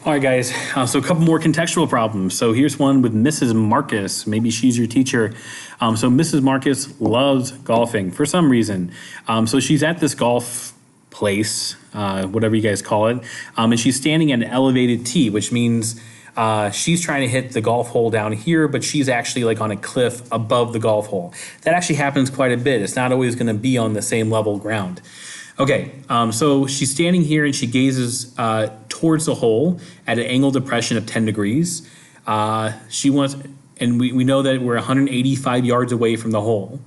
All right, guys, so a couple more contextual problems. So here's one with Mrs. Marcus. Maybe she's your teacher. So Mrs. Marcus loves golfing for some reason. So she's at this golf place, whatever you guys call it, and she's standing at an elevated tee, which means she's trying to hit the golf hole down here, but she's actually like on a cliff above the golf hole. That actually happens quite a bit. It's not always going to be on the same level ground. Okay, so she's standing here and she gazes towards the hole at an angle depression of 10 degrees. She wants, and we know that we're 185 yards away from the hole.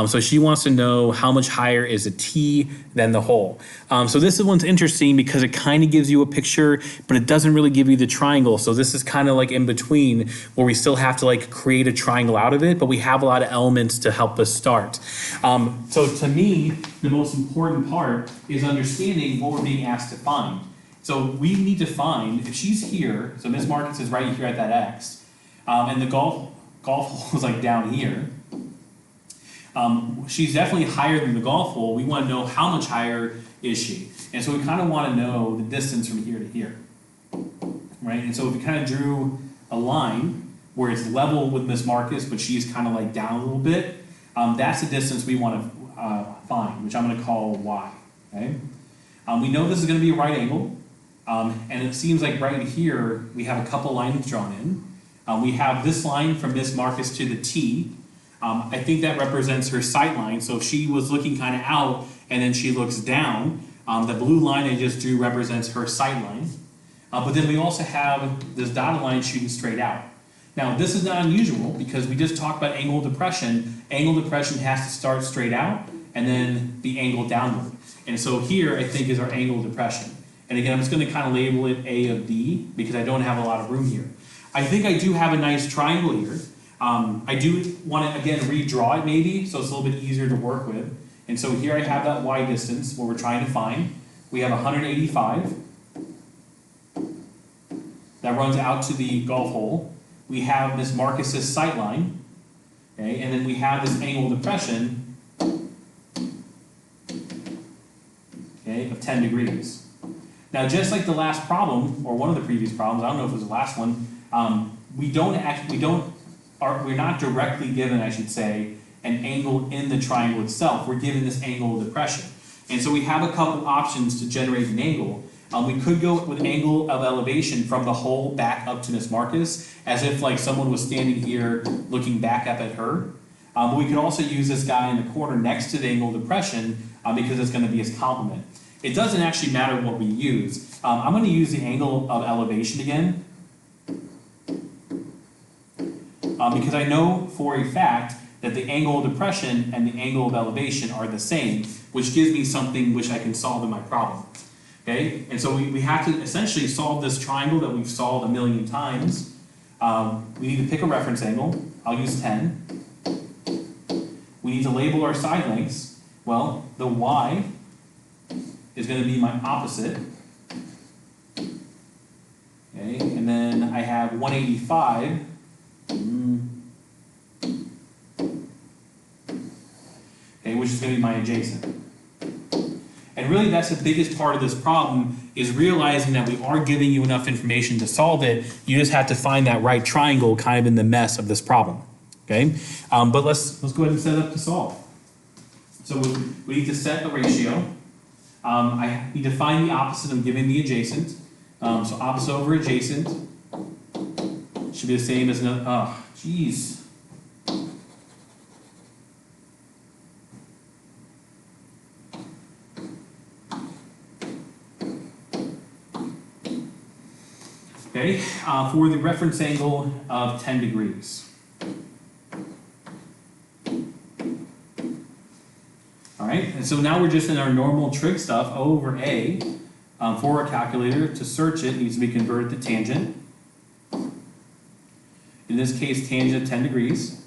So she wants to know how much higher is a tee than the hole. So this one's interesting because it kind of gives you a picture, but it doesn't really give you the triangle. So this is kind of like in between where we still have to like create a triangle out of it, but we have a lot of elements to help us start. So to me, the most important part is understanding what we're being asked to find. So we need to find, if she's here, so Ms. Marcus is right here at that X, and the golf hole is like down here. She's definitely higher than the golf hole. We want to know how much higher is she. And so we kind of want to know the distance from here to here, right? And so if we kind of drew a line where it's level with Miss Marcus, but she's kind of like down a little bit, that's the distance we want to find, which I'm going to call Y, okay? We know this is going to be a right angle, and it seems like right here we have a couple lines drawn in. We have this line from Miss Marcus to the T. I think that represents her sight line. So if she was looking kind of out and then she looks down, the blue line I just drew represents her sight line. But then we also have this dotted line shooting straight out. Now this is not unusual because we just talked about angle depression. Angle depression has to start straight out and then be angled downward. And so here I think is our angle depression. And again, I'm just going to kind of label it A of D because I don't have a lot of room here. I think I do have a nice triangle here. I do want to, again, redraw it maybe, so it's a little bit easier to work with. And so here I have that Y distance, what we're trying to find. We have 185. That runs out to the golf hole. We have Miss Marcus's sight line. Okay, and then we have this angle depression, okay, of 10 degrees. Now, just like the last problem, or one of the previous problems, I don't know if it was the last one, we're not directly given, I should say, an angle in the triangle itself. We're given this angle of depression. And so we have a couple options to generate an angle. We could go with an angle of elevation from the hole back up to Miss Marcus, as if like someone was standing here looking back up at her. But we could also use this guy in the corner next to the angle of depression because it's going to be his complement. It doesn't actually matter what we use. I'm going to use the angle of elevation again. Because I know for a fact that the angle of depression and the angle of elevation are the same, which gives me something which I can solve in my problem. Okay, and so we have to essentially solve this triangle that we've solved a million times. We need to pick a reference angle. I'll use 10. We need to label our side lengths. Well, the Y is going to be my opposite. Okay, and then I have 185. Okay, which is going to be my adjacent. And really that's the biggest part of this problem is realizing that we are giving you enough information to solve it. You just have to find that right triangle kind of in the mess of this problem. Okay, but let's go ahead and set it up to solve. So we need to set a ratio. I need to find the opposite of giving the adjacent. So opposite over adjacent should be the same as another. Oh, geez. Okay, for the reference angle of 10 degrees. All right, and so now we're just in our normal trig stuff, O over A. For our calculator, to search it needs to be converted to tangent. In this case, tangent 10 degrees.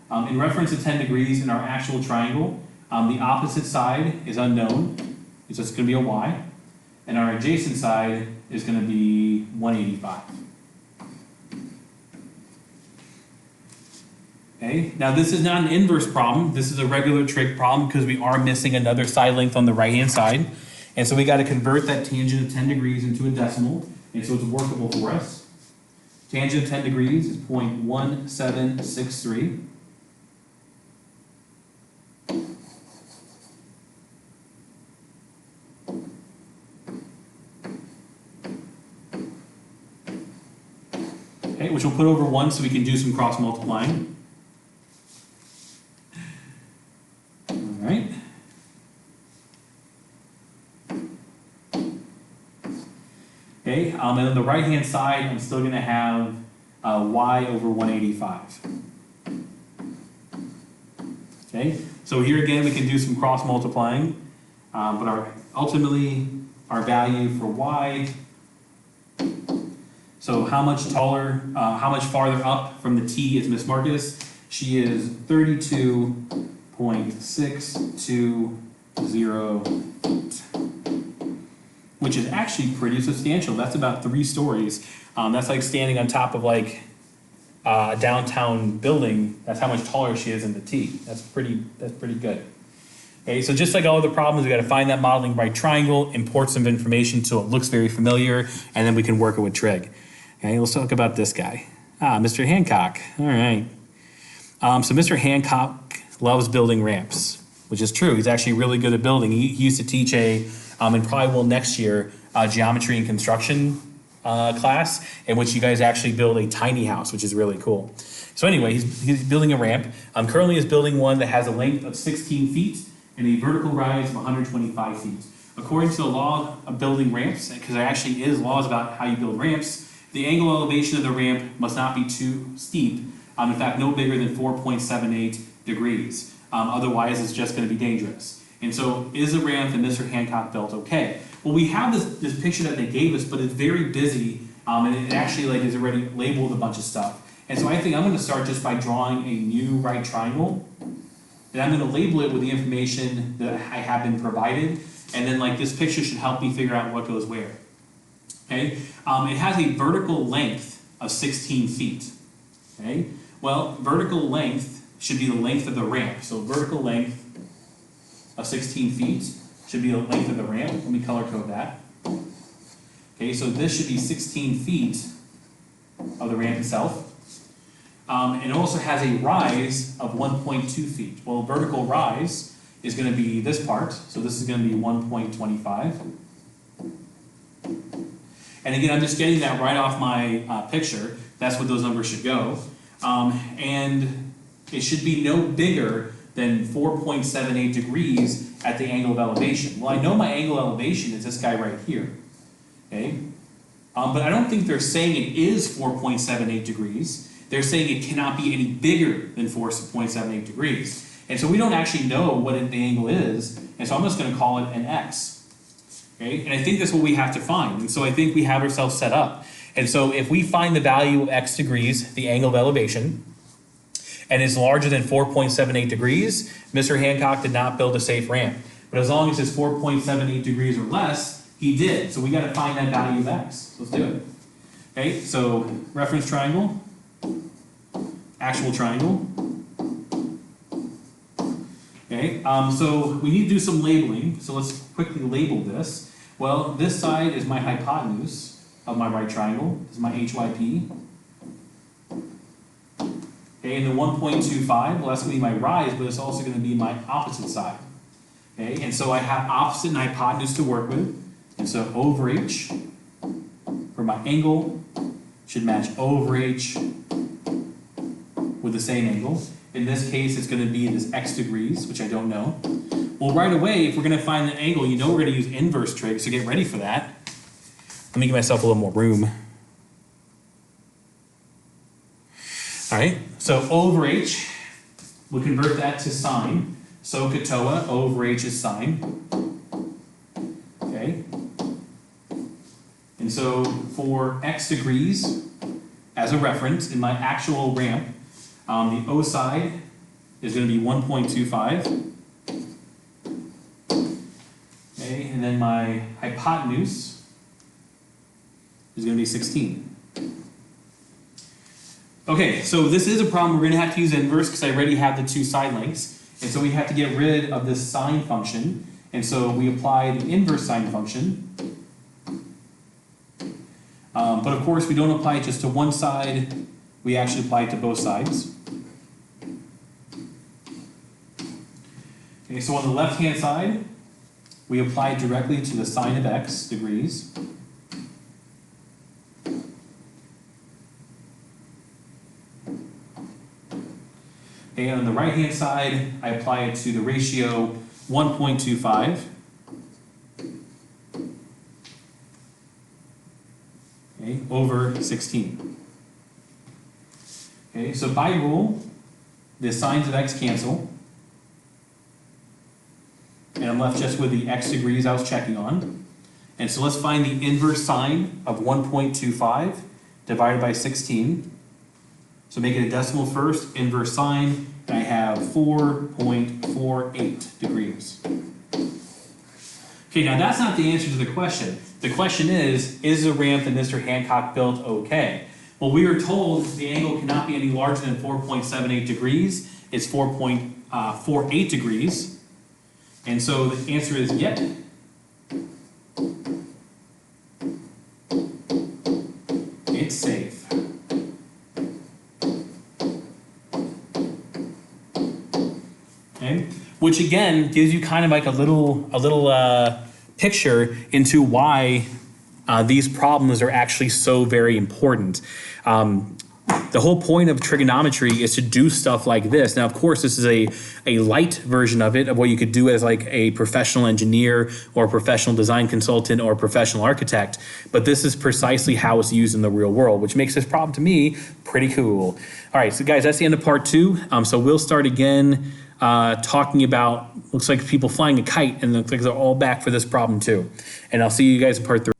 In reference to 10 degrees in our actual triangle, the opposite side is unknown, so it's going to be a Y. And our adjacent side is going to be 185. Okay, now this is not an inverse problem. This is a regular trig problem because we are missing another side length on the right-hand side. And so we got to convert that tangent of 10 degrees into a decimal, and so it's workable for us. Tangent of 10 degrees is 0.1763. Okay, which we'll put over 1 so we can do some cross multiplying. All right. Okay, and on the right-hand side, I'm still going to have y over 185. Okay, so here again, we can do some cross multiplying, but ultimately, our value for y, so how much taller, how much farther up from the t is Miss Marcus? She is 32.620 feet, which is actually pretty substantial. That's about 3 stories. That's like standing on top of like a downtown building. That's how much taller she is in the T. That's pretty good. Okay, so just like all other problems, we got to find that modeling right triangle, import some information so it looks very familiar, and then we can work it with trig. Okay, let's talk about this guy. Mr. Hancock. All right. So Mr. Hancock loves building ramps, which is true. He's actually really good at building. He used to teach and probably will next year, geometry and construction class, in which you guys actually build a tiny house, which is really cool. So anyway, he's building a ramp. Currently he's building one that has a length of 16 feet and a vertical rise of 125 feet. According to the law of building ramps, because there actually is laws about how you build ramps, the angle elevation of the ramp must not be too steep. In fact, no bigger than 4.78 degrees. Otherwise, it's just going to be dangerous. And so, is the ramp that Mr. Hancock built okay? Well, we have this picture that they gave us, but it's very busy, and it actually like is already labeled a bunch of stuff. And so I think I'm going to start just by drawing a new right triangle, and I'm going to label it with the information that I have been provided, and then like this picture should help me figure out what goes where. Okay? It has a vertical length of 16 feet. Okay? Well, vertical length should be the length of the ramp. So vertical length of 16 feet should be the length of the ramp. Let me color code that. Okay, so this should be 16 feet of the ramp itself. And it also has a rise of 1.2 feet. Well, vertical rise is going to be this part. So this is going to be 1.25. And again, I'm just getting that right off my picture. That's what those numbers should go. And it should be no bigger than 4.78 degrees at the angle of elevation. Well, I know my angle of elevation is this guy right here. Okay? But I don't think they're saying it is 4.78 degrees. They're saying it cannot be any bigger than 4.78 degrees. And so we don't actually know what the angle is, and so I'm just going to call it an x. Okay? And I think that's what we have to find. And so I think we have ourselves set up. And so if we find the value of x degrees, the angle of elevation, and it's larger than 4.78 degrees, Mr. Hancock did not build a safe ramp. But as long as it's 4.78 degrees or less, he did. So we got to find that value of x. Let's do it. Okay, so reference triangle, actual triangle. Okay, so we need to do some labeling. So let's quickly label this. Well, this side is my hypotenuse of my right triangle. This is my HYP. Okay, and the 1.25, well, that's going to be my rise, but it's also going to be my opposite side. Okay, and so I have opposite and hypotenuse to work with. And so O over H for my angle should match O over H with the same angle. In this case, it's going to be this x degrees, which I don't know. Well, right away, if we're going to find the angle, you know we're going to use inverse trig, so get ready for that. Let me give myself a little more room. All right, so O over H, we'll convert that to sine. So Katoa, O over H is sine. Okay. And so for x degrees, as a reference, in my actual ramp, the O side is going to be 1.25. Okay, and then my hypotenuse is going to be 16. Okay, so this is a problem. We're going to have to use inverse because I already have the two side lengths. And so we have to get rid of this sine function. And so we apply the inverse sine function. But of course, we don't apply it just to one side. We actually apply it to both sides. Okay, so on the left-hand side, we apply directly to the sine of x degrees. Okay, and on the right-hand side, I apply it to the ratio 1.25. Okay, over 16. Okay, so by rule, the sines of x cancel. And I'm left just with the x degrees I was checking on. And so let's find the inverse sine of 1.25 divided by 16. So make it a decimal first, inverse sine, and I have 4.48 degrees. Okay, now that's not the answer to the question. The question is the ramp that Mr. Hancock built okay? Well, we are told the angle cannot be any larger than 4.78 degrees. It's 4.48 degrees. And so the answer is yep. It's safe. Okay? Which again gives you kind of like a little picture into why these problems are actually so very important. The whole point of trigonometry is to do stuff like this. Now, of course, this is a light version of it, of what you could do as like a professional engineer or a professional design consultant or a professional architect. But this is precisely how it's used in the real world, which makes this problem to me pretty cool. All right, so guys, that's the end of part 2. So we'll start again talking about, looks like people flying a kite, and it looks like they're all back for this problem too. And I'll see you guys in part 3.